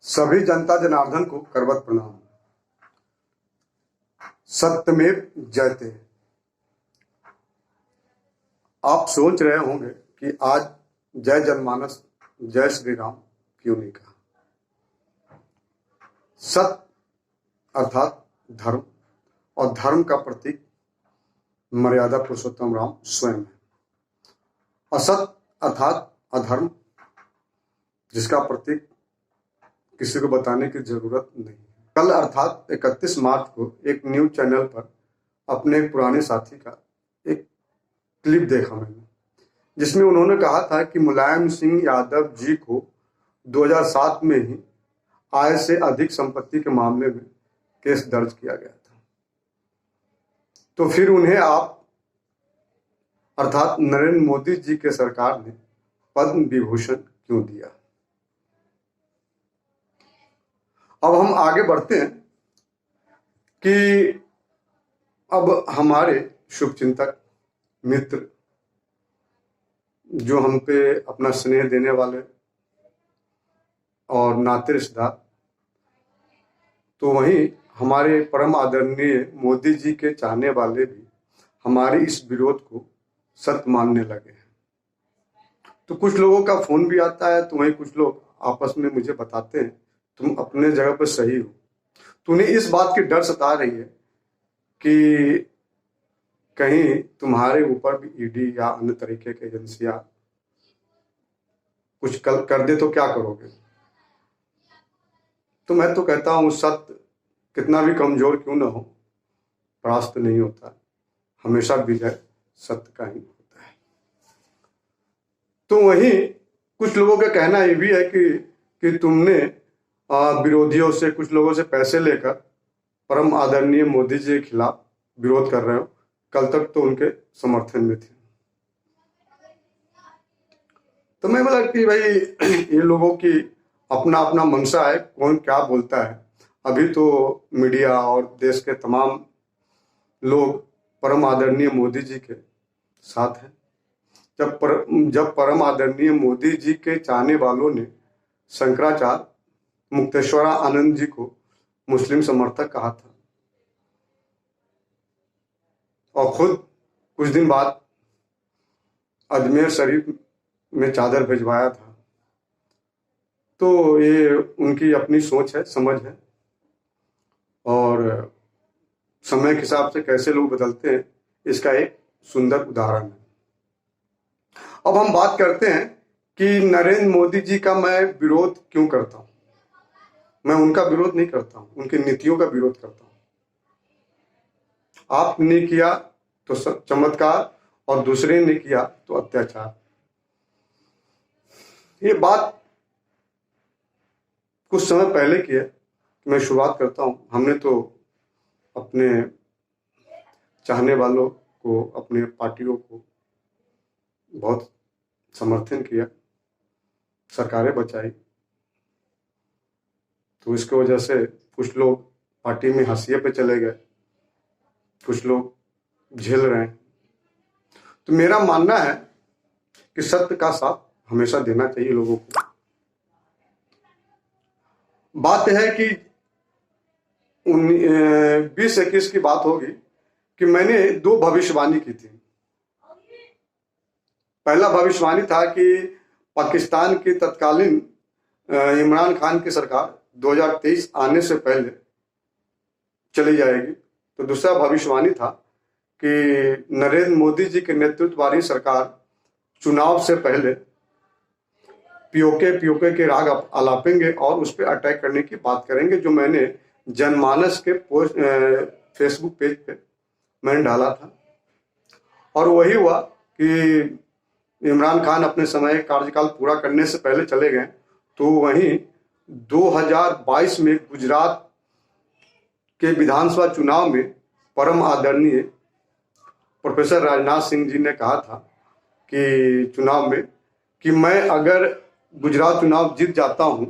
सभी जनता जनार्दन को करवत प्रणाम। सत्यमेव जयते। आप सोच रहे होंगे कि आज जय जनमानस जय श्री राम क्यों नहीं कहा। सत्य अर्थात धर्म और धर्म का प्रतीक मर्यादा पुरुषोत्तम राम स्वयं है। असत्य अर्थात अधर्म, जिसका प्रतीक किसी को बताने की जरूरत नहीं। कल अर्थात 31 मार्च को एक न्यूज चैनल पर अपने एक पुराने साथी का एक क्लिप देखा मैंने, जिसमें उन्होंने कहा था कि मुलायम सिंह यादव जी को 2007 में ही आय से अधिक संपत्ति के मामले में केस दर्ज किया गया था। तो फिर उन्हें आप अर्थात नरेंद्र मोदी जी के सरकार ने पद्म विभूषण क्यों दिया। अब हम आगे बढ़ते हैं कि अब हमारे शुभचिंतक मित्र जो हम पे अपना स्नेह देने वाले और नाते रिश्तेदार, तो वहीं हमारे परम आदरणीय मोदी जी के चाहने वाले भी हमारे इस विरोध को सत्य मानने लगे हैं। तो कुछ लोगों का फोन भी आता है, तो वहीं कुछ लोग आपस में मुझे बताते हैं तुम अपने जगह पर सही हो। तो उन्हें इस बात की डर सता रही है कि कहीं तुम्हारे ऊपर भी ईडी या अन्य तरीके की एजेंसियां कुछ कर दे तो क्या करोगे। तो मैं तो कहता हूं सत्य कितना भी कमजोर क्यों ना हो, परास्त नहीं होता, हमेशा विजय सत्य का ही होता है। तो वहीं कुछ लोगों का कहना यह भी है कि तुमने विरोधियों से, कुछ लोगों से पैसे लेकर परम आदरणीय मोदी जी के खिलाफ विरोध कर रहे हो। कल तक तो उनके समर्थन में थे। तो मैं बोला कि भाई ये लोगों की अपना अपना मंशा है, कौन क्या बोलता है। अभी तो मीडिया और देश के तमाम लोग परम आदरणीय मोदी जी के साथ हैं। जब परम आदरणीय मोदी जी के चाहने वालों ने शंकराचार्य मुक्तेश्वरा आनंद जी को मुस्लिम समर्थक कहा था और खुद कुछ दिन बाद अजमेर शरीफ में चादर भिजवाया था, तो ये उनकी अपनी सोच है, समझ है, और समय के हिसाब से कैसे लोग बदलते हैं इसका एक सुंदर उदाहरण है। अब हम बात करते हैं कि नरेंद्र मोदी जी का मैं विरोध क्यों करता हूं। मैं उनका विरोध नहीं करता हूं, उनकी नीतियों का विरोध करता हूं। आपने किया तो चमत्कार और दूसरे ने किया तो अत्याचार। ये बात कुछ समय पहले की है, मैं शुरुआत करता हूं। हमने तो अपने चाहने वालों को, अपने पार्टियों को बहुत समर्थन किया, सरकारें बचाई। तो इसकी वजह से कुछ लोग पार्टी में हाशिए पे चले गए, कुछ लोग झेल रहे हैं। तो मेरा मानना है कि सत्य का साथ हमेशा देना चाहिए लोगों को। बात है कि 2021 की बात होगी कि मैंने 2 भविष्यवाणी की थी। पहला भविष्यवाणी था कि पाकिस्तान की तत्कालीन इमरान खान की सरकार 2023 आने से पहले चली जाएगी। तो दूसरा भविष्यवाणी था कि नरेंद्र मोदी जी के नेतृत्व वाली सरकार चुनाव से पहले पीओके के राग आलापेंगे और उस पर अटैक करने की बात करेंगे, जो मैंने जनमानस के फेसबुक पेज पे मैंने डाला था। और वही हुआ कि इमरान खान अपने समय कार्यकाल पूरा करने से पहले चले गए। तो वहीं 2022 में गुजरात के विधानसभा चुनाव में परम आदरणीय प्रोफेसर राजनाथ सिंह जी ने कहा था कि चुनाव में कि मैं अगर गुजरात चुनाव जीत जाता हूं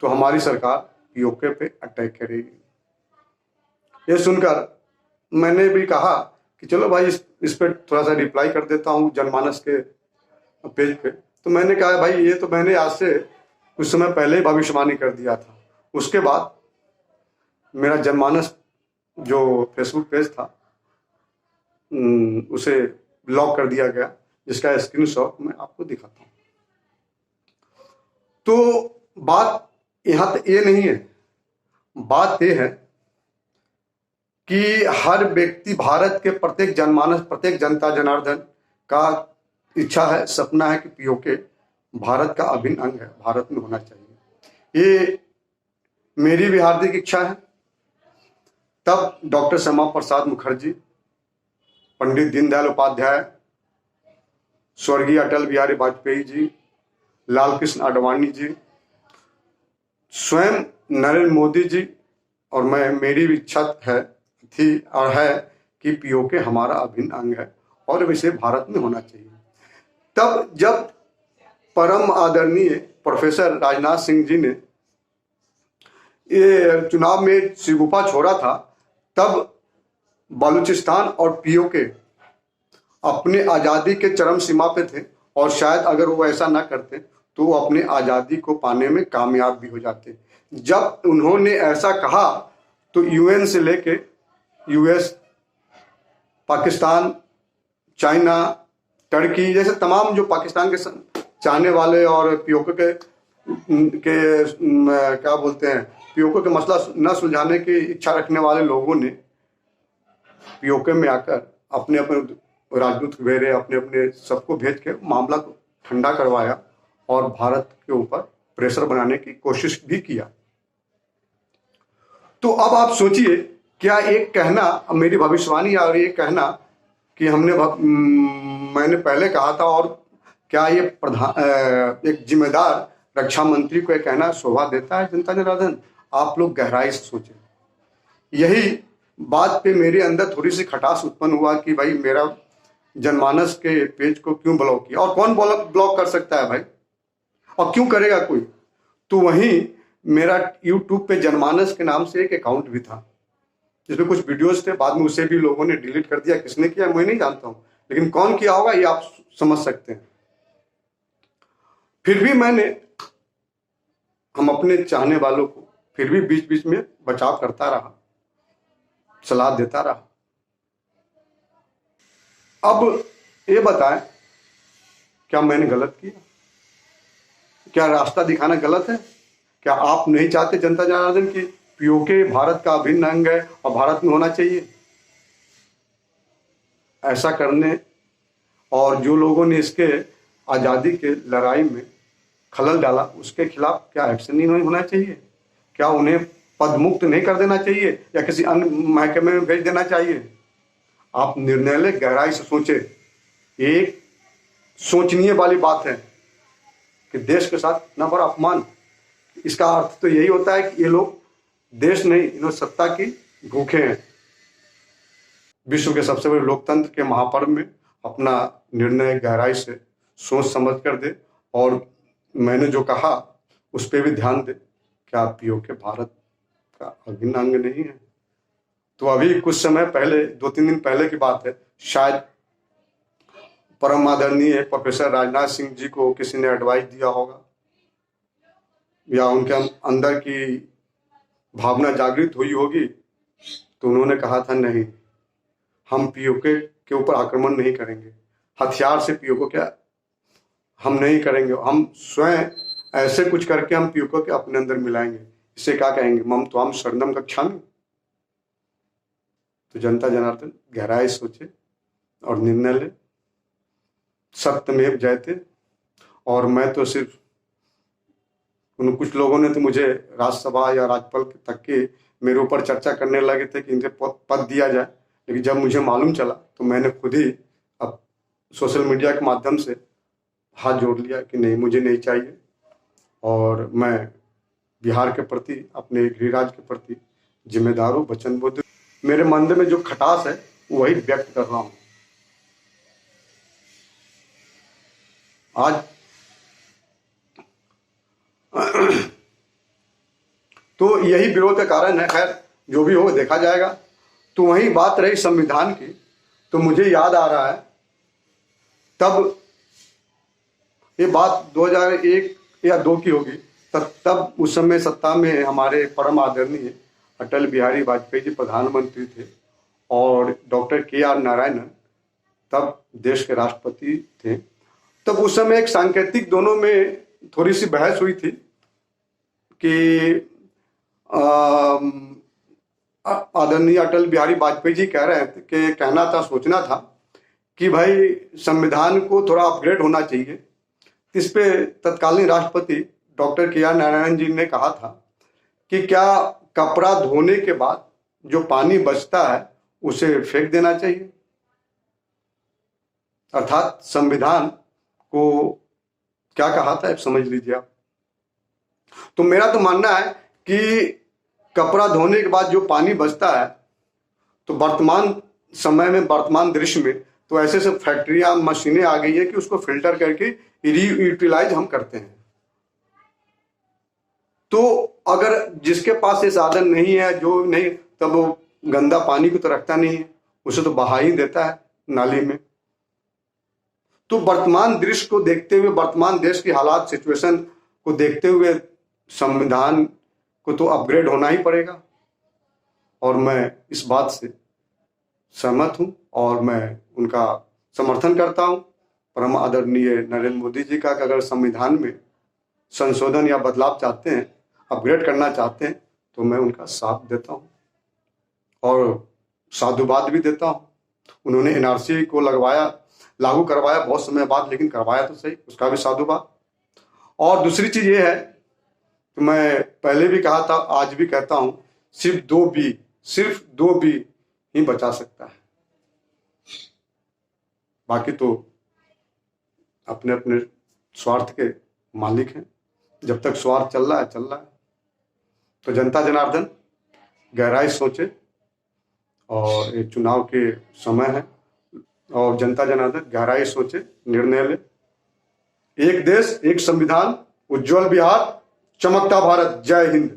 तो हमारी सरकार पीओके पे अटैक करेगी। ये सुनकर मैंने भी कहा कि चलो भाई इस पे थोड़ा सा रिप्लाई कर देता हूं जनमानस के पेज पे। तो मैंने कहा भाई ये तो मैंने आज से कुछ समय पहले ही भविष्यवाणी कर दिया था। उसके बाद मेरा जनमानस जो फेसबुक पेज था उसे ब्लॉक कर दिया गया, जिसका स्क्रीनशॉट मैं आपको दिखाता हूँ। तो बात यहाँ तक ये नहीं है, बात ये है कि हर व्यक्ति, भारत के प्रत्येक जनमानस, प्रत्येक जनता जनार्दन का इच्छा है, सपना है कि पीओके भारत का अभिन्न अंग है, भारत में होना चाहिए। ये मेरी भी हार्दिक इच्छा है। तब डॉक्टर श्यामा प्रसाद मुखर्जी, पंडित दीनदयाल उपाध्याय, स्वर्गीय अटल बिहारी वाजपेयी जी, लाल कृष्ण आडवाणी जी, स्वयं नरेंद्र मोदी जी और मैं, मेरी भी इच्छा थी और है कि पीओके हमारा अभिन्न अंग है और इसे भारत में होना चाहिए। तब जब परम आदरणीय प्रोफेसर राजनाथ सिंह जी ने ये चुनाव में सिगुफा छोड़ा था, तब बलूचिस्तान और पीओके अपने आज़ादी के चरम सीमा पे थे और शायद अगर वो ऐसा ना करते तो वो अपने आज़ादी को पाने में कामयाब भी हो जाते। जब उन्होंने ऐसा कहा तो यूएन से लेके यूएस, पाकिस्तान, चाइना, टर्की जैसे तमाम जो पाकिस्तान के चाहने वाले और पीओके के क्या बोलते हैं, पीओके के मसला न सुलझाने की इच्छा रखने वाले लोगों ने पीओके में आकर अपने अपने राजदूत भेजे, अपने अपने सबको भेज के मामला को ठंडा करवाया और भारत के ऊपर प्रेशर बनाने की कोशिश भी किया। तो अब आप सोचिए, क्या एक कहना, मेरी भविष्यवाणी और ये कहना कि मैंने पहले कहा था, और क्या ये एक जिम्मेदार रक्षा मंत्री को ये कहना शोभा देता है? जनता जनार्दन, आप लोग गहराई से सोचें। यही बात पे मेरे अंदर थोड़ी सी खटास उत्पन्न हुआ कि भाई मेरा जनमानस के पेज को क्यों ब्लॉक किया, और कौन ब्लॉक कर सकता है भाई, और क्यों करेगा कोई? तो वहीं मेरा यूट्यूब पे जनमानस के नाम से एक अकाउंट भी था जिसमें कुछ वीडियोस थे, बाद में उसे भी लोगों ने डिलीट कर दिया। किसने किया मैं नहीं जानता हूं, लेकिन कौन किया होगा ये आप समझ सकते हैं। फिर भी हम अपने चाहने वालों को फिर भी बीच बीच में बचाव करता रहा, सलाह देता रहा। अब ये बताएं, क्या मैंने गलत किया? क्या रास्ता दिखाना गलत है? क्या आप नहीं चाहते जनता जनार्दन की पीओके भारत का अभिन्न अंग है और भारत में होना चाहिए? ऐसा करने और जो लोगों ने इसके आज़ादी के लड़ाई में खलल डाला उसके खिलाफ क्या एक्शन नहीं होना चाहिए? क्या उन्हें पद मुक्त नहीं कर देना चाहिए या किसी अन्य महकमे में भेज देना चाहिए? आप निर्णय ले, गहराई से सोचे। एक सोचनीय वाली बात है कि देश के साथ इतना बड़ा अपमान, इसका अर्थ तो यही होता है कि ये लोग देश नहीं, इन्होंने सत्ता की भूखे हैं। विश्व के सबसे बड़े लोकतंत्र के महापर्व में अपना निर्णय गहराई से सोच समझ कर दे, और मैंने जो कहा उस पर भी ध्यान दे। क्या पीओके भारत का अभिन्न अंग नहीं है? तो अभी कुछ समय पहले, 2-3 दिन पहले की बात है, शायद परम आदरणीय प्रोफेसर राजनाथ सिंह जी को किसी ने एडवाइस दिया होगा या उनके अंदर की भावना जागृत हुई होगी, तो उन्होंने कहा था नहीं, हम पीओके के ऊपर आक्रमण नहीं करेंगे, हथियार से पीओके क्या हम नहीं करेंगे, हम स्वयं ऐसे कुछ करके हम पीओके के अपने अंदर मिलाएंगे। इसे क्या कहेंगे, मम त्वाम शरणम गच्छामि। तो जनता जनार्दन गहराई सोचे और निर्णय ले। सत्यमेव जयते। और मैं तो सिर्फ उन कुछ लोगों ने तो मुझे राज्यसभा या राज्यपाल तक के मेरे ऊपर चर्चा करने लगे थे कि इनसे पद दिया जाए, लेकिन जब मुझे मालूम चला तो मैंने खुद ही अब सोशल मीडिया के माध्यम से हाथ जोड़ लिया कि नहीं, मुझे नहीं चाहिए। और मैं बिहार के प्रति, अपने गृहराज के प्रति जिम्मेदार हूँ, वचनबद्ध। मेरे मन में जो खटास है वही व्यक्त कर रहा हूँ। आज तो यही विरोध का कारण है। खैर जो भी हो देखा जाएगा। तो वही बात रही संविधान की, तो मुझे याद आ रहा है तब ये बात 2001 या 2 की होगी। तब उस समय सत्ता में हमारे परम आदरणीय अटल बिहारी वाजपेयी जी प्रधानमंत्री थे और डॉक्टर KR नारायणन तब देश के राष्ट्रपति थे। तब उस समय एक सांकेतिक दोनों में थोड़ी सी बहस हुई थी कि आदरणीय अटल बिहारी वाजपेयी जी कह रहे थे कि कहना था, सोचना था कि भाई संविधान को थोड़ा अपग्रेड होना चाहिए। इस पे तत्कालीन राष्ट्रपति डॉक्टर KR नारायणन जी ने कहा था कि क्या कपड़ा धोने के बाद जो पानी बचता है उसे फेंक देना चाहिए, अर्थात संविधान को क्या कहा था आप समझ लीजिए आप। तो मेरा तो मानना है कि कपड़ा धोने के बाद जो पानी बचता है, तो वर्तमान समय में, वर्तमान दृश्य में तो ऐसे से फैक्ट्रियां, मशीनें आ गई है कि उसको फिल्टर करके रीयूटिलाइज हम करते हैं। तो अगर जिसके पास ये साधन नहीं है, जो नहीं, तब वो गंदा पानी को तो रखता नहीं है, उसे तो बहा ही देता है नाली में। तो वर्तमान दृश्य को देखते हुए, वर्तमान देश की हालात, सिचुएशन को देखते हुए संविधान को तो अपग्रेड होना ही पड़ेगा। और मैं इस बात से सहमत हूं और मैं उनका समर्थन करता हूं, परम आदरणीय नरेंद्र मोदी जी का, कि अगर संविधान में संशोधन या बदलाव चाहते हैं, अपग्रेड करना चाहते हैं, तो मैं उनका साथ देता हूं और साधुवाद भी देता हूं। उन्होंने NRC को लागू करवाया बहुत समय बाद, लेकिन करवाया तो सही, उसका भी साधुवाद। और दूसरी चीज ये है कि मैं पहले भी कहा था, आज भी कहता हूं, सिर्फ 2 बी ही बचा सकता है, बाकी तो अपने अपने स्वार्थ के मालिक हैं। जब तक स्वार्थ चल रहा है। तो जनता जनार्दन गहराई सोचे, और ये चुनाव के समय है, और जनता जनार्दन गहराई सोचे, निर्णय ले। एक देश, एक संविधान, उज्जवल बिहार, चमकता भारत। जय हिंद।